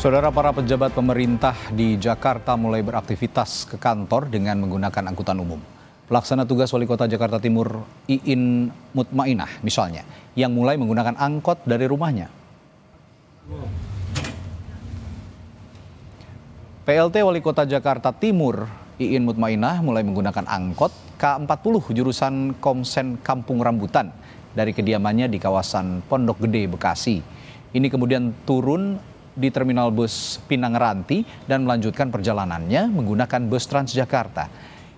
Saudara, para pejabat pemerintah di Jakarta mulai beraktivitas ke kantor dengan menggunakan angkutan umum. Pelaksana tugas Wali Kota Jakarta Timur Iin Mutmainah misalnya, yang mulai menggunakan angkot dari rumahnya. PLT Wali Kota Jakarta Timur Iin Mutmainah mulai menggunakan angkot K40 jurusan Komsen Kampung Rambutan dari kediamannya di kawasan Pondok Gede, Bekasi. Ini kemudian turun di terminal bus Pinang Ranti dan melanjutkan perjalanannya menggunakan bus Transjakarta.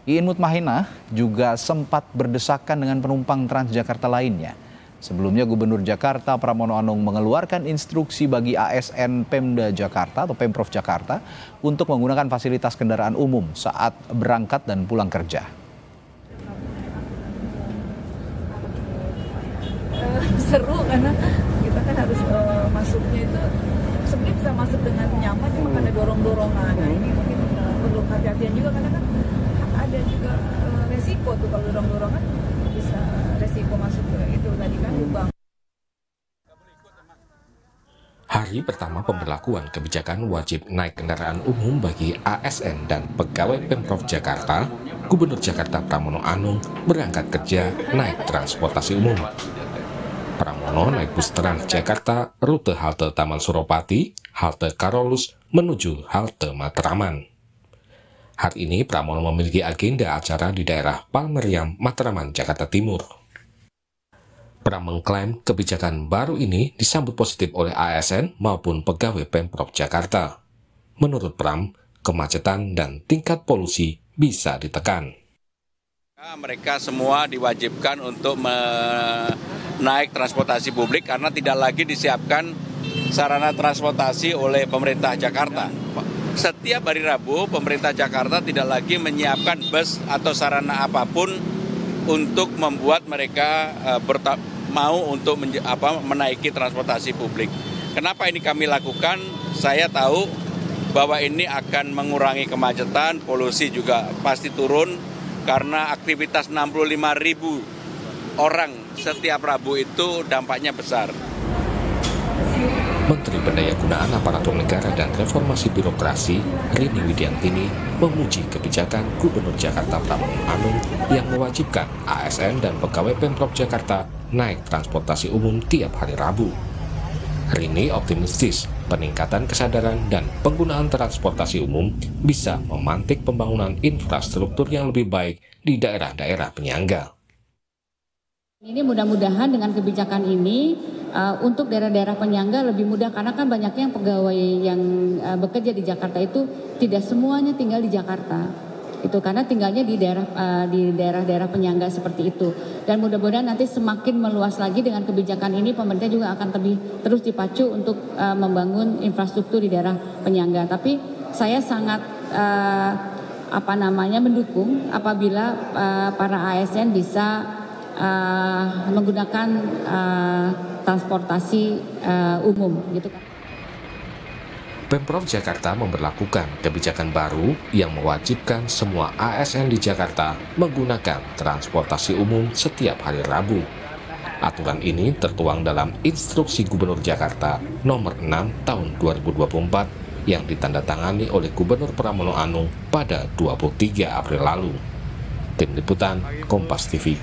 Iin Mutmainah juga sempat berdesakan dengan penumpang Transjakarta lainnya. Sebelumnya Gubernur Jakarta Pramono Anung mengeluarkan instruksi bagi ASN Pemda Jakarta atau Pemprov Jakarta untuk menggunakan fasilitas kendaraan umum saat berangkat dan pulang kerja. Seru karena kita kan harus masuknya itu sebenarnya bisa masuk dengan nyaman, cuma karena dorong-dorongan. Nah ini mungkin perlu hati-hatian juga karena kan ada juga resiko tuh kalau dorong-dorongan bisa resiko masuk ke itu tadi kan lubang. Hari pertama pemberlakuan kebijakan wajib naik kendaraan umum bagi ASN dan pegawai Pemprov Jakarta, Gubernur Jakarta Pramono Anung berangkat kerja naik transportasi umum. Pramono naik bus Transjakarta rute halte Taman Suropati, halte Karolus menuju halte Matraman. Hari ini Pramono memiliki agenda acara di daerah Palmeriam, Matraman, Jakarta Timur. Pram mengklaim kebijakan baru ini disambut positif oleh ASN maupun pegawai Pemprov Jakarta. Menurut Pram, kemacetan dan tingkat polusi bisa ditekan. Mereka semua diwajibkan untuk naik transportasi publik karena tidak lagi disiapkan sarana transportasi oleh pemerintah Jakarta. Setiap hari Rabu, pemerintah Jakarta tidak lagi menyiapkan bus atau sarana apapun untuk membuat mereka mau untuk menaiki transportasi publik. Kenapa ini kami lakukan? Saya tahu bahwa ini akan mengurangi kemacetan, polusi juga pasti turun karena aktivitas 65.000 orang setiap Rabu itu dampaknya besar. Menteri Pendayagunaan Aparatur Negara dan Reformasi Birokrasi Rini Widiantini memuji kebijakan Gubernur Jakarta Pramono Anung yang mewajibkan ASN dan pegawai Pemprov Jakarta naik transportasi umum tiap hari Rabu. Rini optimistis peningkatan kesadaran dan penggunaan transportasi umum bisa memantik pembangunan infrastruktur yang lebih baik di daerah-daerah penyangga. Ini mudah-mudahan dengan kebijakan ini untuk daerah-daerah penyangga lebih mudah karena kan banyaknya yang pegawai yang bekerja di Jakarta itu tidak semuanya tinggal di Jakarta. Itu karena tinggalnya di daerah-daerah penyangga seperti itu. Dan mudah-mudahan nanti semakin meluas lagi dengan kebijakan ini pemerintah juga akan terus dipacu untuk membangun infrastruktur di daerah penyangga. Tapi saya sangat mendukung apabila para ASN bisa menggunakan transportasi umum gitu kan. Pemprov Jakarta memberlakukan kebijakan baru yang mewajibkan semua ASN di Jakarta menggunakan transportasi umum setiap hari Rabu. Aturan ini tertuang dalam Instruksi Gubernur Jakarta nomor 6 tahun 2024 yang ditandatangani oleh Gubernur Pramono Anung pada 23 April lalu. Tim Liputan Kompas TV.